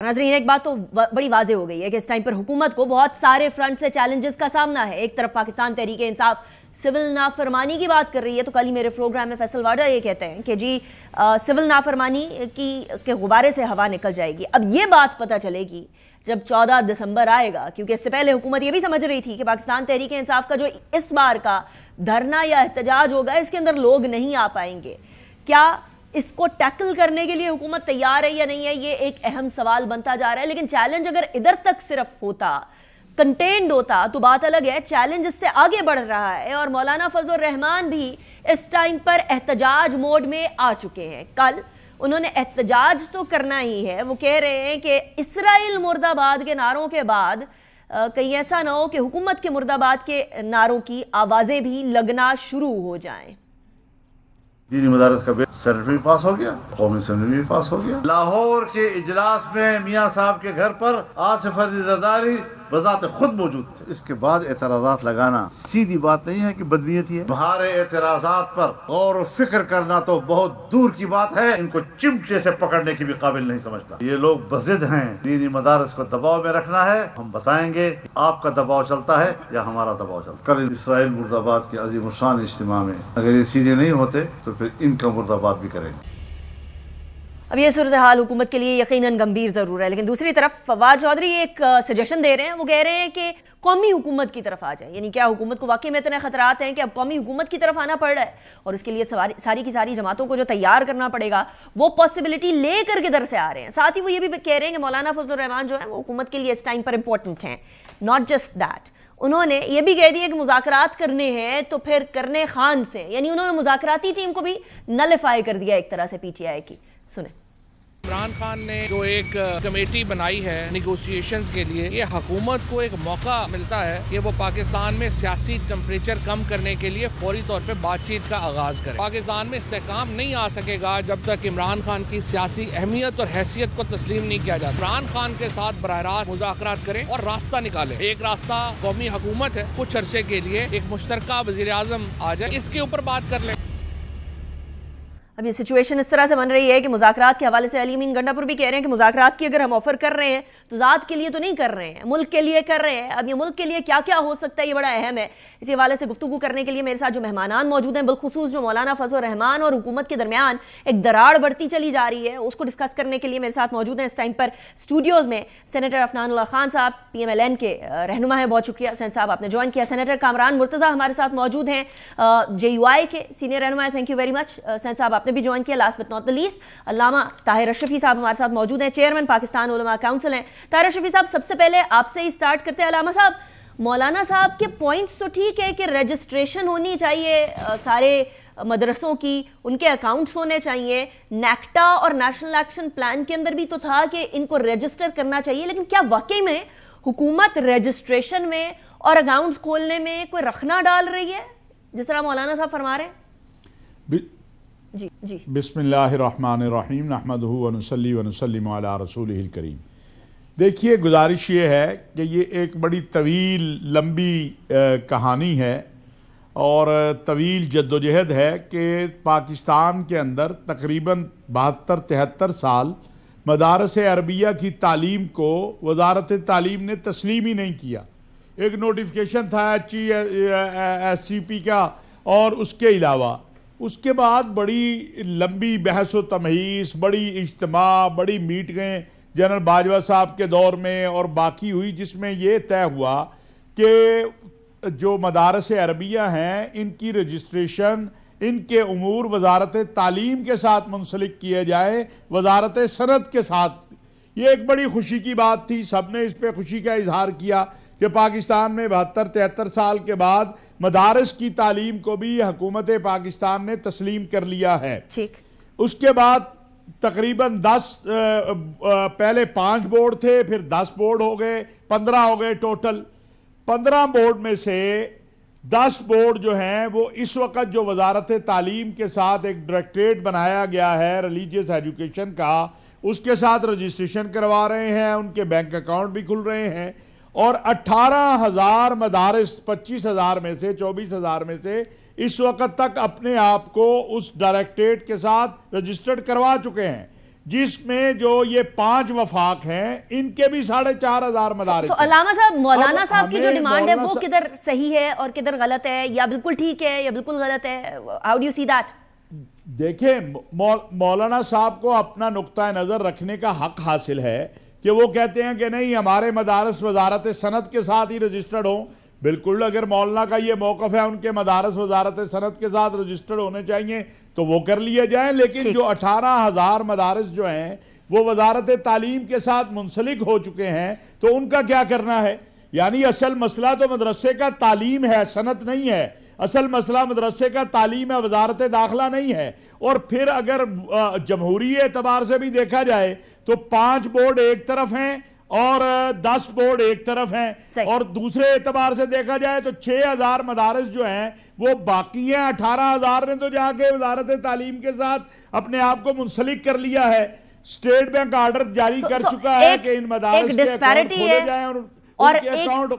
नाज़रीन, एक बात तो बड़ी वाज़े हो गई है कि इस टाइम पर हुकूमत को बहुत सारे फ्रंट से चैलेंजेस का सामना है। एक तरफ पाकिस्तान तहरीक इंसाफ सिविल नाफरमानी की बात कर रही है, तो कल ही मेरे प्रोग्राम में फैसल वाडा ये कहते हैं कि जी सिविल नाफरमानी के गुब्बारे से हवा निकल जाएगी। अब ये बात पता चलेगी जब 14 दिसंबर आएगा, क्योंकि इससे पहले हुकूमत ये भी समझ रही थी कि पाकिस्तान तहरीक इंसाफ का जो इस बार का धरना या एहतजाज होगा इसके अंदर लोग नहीं आ पाएंगे। क्या इसको टैकल करने के लिए हुकूमत तैयार है या नहीं है, ये एक अहम सवाल बनता जा रहा है। लेकिन चैलेंज अगर इधर तक सिर्फ होता, कंटेन्ड होता, तो बात अलग है। चैलेंज इससे आगे बढ़ रहा है और मौलाना फजलुर रहमान भी इस टाइम पर एहतजाज मोड में आ चुके हैं। कल उन्होंने एहतजाज तो करना ही है। वो कह रहे हैं कि इस्राइल मुर्दाबाद के नारों के बाद कहीं ऐसा ना हो कि हुकूमत के मुर्दाबाद के नारों की आवाजें भी लगना शुरू हो जाएं। दीनी मदारस का बिल सेनेट में पास हो गया, कौमी असेंबली में पास हो गया। लाहौर के इजलास में मियाँ साहब के घर पर आसिफ अली जरदारी बजाते खुद मौजूद थे। इसके बाद एतराजात लगाना सीधी बात नहीं है कि बदनीयती है। तुम्हारे एतराजात पर गौर व फिक्र करना तो बहुत दूर की बात है, इनको चिमटे से पकड़ने की भी काबिल नहीं समझता। ये लोग बजिद हैं। दीनी मदारस को दबाव में रखना है, हम बताएंगे आपका दबाव चलता है या हमारा दबाव चलता है। कल इसराइल मुर्दाबाद के अजीम शान इज्तिमा में अगर ये सीधे नहीं होते तो फिर इनका मुर्दाबाद भी करेंगे। अब ये सूरत हाल हुकूमत के लिए यकीनन गंभीर जरूर है। लेकिन दूसरी तरफ फवाद चौधरी एक सजेशन दे रहे हैं। वो कह रहे हैं कि कौमी हुकूमत की तरफ आ जाए। यानी क्या हुकूमत को वाकई में इतने खतरात हैं कि अब कौमी हुकूमत की तरफ आना पड़ रहा है और इसके लिए सारी की सारी जमातों को जो तैयार करना पड़ेगा वो पॉसिबिलिटी लेकर किधर से आ रहे हैं। साथ ही वो ये भी कह रहे हैं कि मौलाना फजलुर रहमान जो है वो हुकूमत के लिए इस टाइम पर इंपॉर्टेंट हैं। नॉट जस्ट दैट, उन्होंने ये भी कह दिया कि मुज़ाकरात करने हैं तो फिर करने खान से, यानी उन्होंने मुज़ाकराती टीम को भी नलिफाई कर दिया एक तरह से पीटीआई की। सुने। इमरान खान ने जो एक कमेटी बनाई है निगोशिएशंस के लिए, ये हुकूमत को एक मौका मिलता है कि वो पाकिस्तान में सियासी टेम्परेचर कम करने के लिए फौरी तौर पे बातचीत का आगाज करे। पाकिस्तान में इस्तेहकाम नहीं आ सकेगा जब तक इमरान खान की सियासी अहमियत और हैसियत को तस्लीम नहीं किया जाता। इमरान खान के साथ बराह रास्त मुज़ाकरात करें और रास्ता निकालें। एक रास्ता कौमी हुकूमत है, कुछ अरसे के लिए एक मुश्तरका वज़ीर आज़म आ जाए, इसके ऊपर बात कर लें। अब ये सिचुएशन इस तरह से बन रही है कि मुज़ाकरात के हवाले से अली अमीन गंडापुर भी कह रहे हैं कि मुज़ाकरात की अगर हम ऑफर कर रहे हैं तो ज़ात के लिए तो नहीं कर रहे हैं, मुल्क के लिए कर रहे हैं। अब ये मुल्क के लिए क्या क्या हो सकता है ये बड़ा अहम है। इसी हवाले से गुफ्तगू करने के लिए मेरे साथ जो मेहमानान मौजूद हैं, बिलखुसूस जो मौलाना फजलुर रहमान और हुकूमत के दरमियान एक दरार बढ़ती चली जा रही है, उसको डिस्कस करने के लिए मेरे साथ मौजूद हैं इस टाइम पर स्टूडियोज़ में सेनेटर अफनानुल्लाह खान साहब, PMLN के रहनुमा है। बहुत शुक्रिया सेन साहब, आपने ज्वाइन किया। सेनेटर कामरान मुर्तज़ा हमारे साथ मौजूद हैं, JUI के सीनियर रहनुमा है। Thank you very much Sen साहब, आपने भी ज्वाइन किया। Last but not the least, Allama Tahir Ashrafi साहब हमारे साथ मौजूद हैं, चेयरमैन पाकिस्तान उलमा काउंसिल हैं। ताहिर अशरफी साहब, सबसे पहले आपसे ही स्टार्ट करते हैं। अल्लामा साहब, मौलाना साहब के पॉइंट्स तो ठीक है कि रजिस्ट्रेशन होनी चाहिए सारे मदरसों की, उनके अकाउंट्स होने चाहिए। नेक्टा और नेशनल एक्शन प्लान के अंदर भी तो था कि इनको रजिस्टर करना चाहिए, लेकिन क्या वाकई में हुकूमत रजिस्ट्रेशन में और अकाउंट्स खोलने में कोई रखना डाल रही है जिस तरह मौलाना साहब फरमा रहे हैं? जी जी। बिस्मिल्लाहिर्रहमानिर्रहीम, नहमदुहु व नुसल्ली व नुसल्लिमु अला रसूलिहिल करीम। देखिए, गुजारिश ये है कि ये एक बड़ी तवील लंबी कहानी है और तवील जद्दोजहद है कि पाकिस्तान के अंदर तकरीबन 72-73 साल मदारस अरबिया की तालीम को वजारत तालीम ने तस्लीम ही नहीं किया। एक नोटिफिकेशन था HESCP का और उसके अलावा उसके बाद बड़ी लंबी बहस व तमहीस, बड़ी इज्तिमा, बड़ी मीटिंगें जनरल बाजवा साहब के दौर में और बाकी हुई, जिसमें यह तय हुआ कि जो मदारस अरबिया हैं इनकी रजिस्ट्रेशन, इनके उमूर वजारत तालीम के साथ मुंसलिक किए जाए, वजारत सनत के साथ। ये एक बड़ी खुशी की बात थी, सबने इस पर खुशी का इजहार किया कि पाकिस्तान में 72-73 साल के बाद मदारस की तालीम को भी हुकूमत पाकिस्तान ने तस्लीम कर लिया है। ठीक। उसके बाद तकरीबन 10 पहले 5 बोर्ड थे, फिर 10 बोर्ड हो गए, 15 हो गए टोटल। 15 बोर्ड में से 10 बोर्ड जो हैं वो इस वक्त जो वजारत तालीम के साथ एक डायरेक्टरेट बनाया गया है रिलीजियस एजुकेशन का, उसके साथ रजिस्ट्रेशन करवा रहे हैं, उनके बैंक अकाउंट भी खुल रहे हैं और 18,000 मदारिस 25,000 में से 24,000 में से इस वक्त तक अपने आप को उस डायरेक्टरेट के साथ रजिस्टर्ड करवा चुके हैं। जिसमें जो ये 5 वफाक हैं इनके भी 4,500 मदारिस हैं। अल्लामा साहब, मौलाना अब साहब की जो हमें डिमांड है वो मौलाना किधर सही है और किधर गलत है, या बिल्कुल ठीक है या बिल्कुल गलत है? How do you see that? देखिए, मौलाना साहब को अपना नुक्ता नजर रखने का हक हासिल है कि वो कहते हैं कि नहीं, हमारे मदारस वजारत सनत के साथ ही रजिस्टर्ड हो। बिल्कुल, अगर मौलाना का ये मौकफ है उनके मदारस वजारत सनत के साथ रजिस्टर्ड होने चाहिए तो वो कर लिए जाए, लेकिन जो 18,000 मदारस जो हैं वो वजारत तालीम के साथ मुंसलिक हो चुके हैं तो उनका क्या करना है? यानी असल मसला तो मदरसे का तालीम है, सनत नहीं है। असल मसला मदरसे का तालीम है, वजारत दाखिला नहीं है। और फिर अगर जमहूरी एतबार से भी देखा जाए तो 5 बोर्ड एक तरफ हैं और 10 बोर्ड एक तरफ हैं, और दूसरे एतबार से देखा जाए तो 6,000 मदारस जो हैं वो बाकी हैं। 18,000 ने तो जाके वजारत तालीम के साथ अपने आप को मुंसलिक कर लिया है। स्टेट बैंक ऑर्डर जारी कर चुका है कि इन मदारस के अकाउंट खोले जाएं और उनके अकाउंट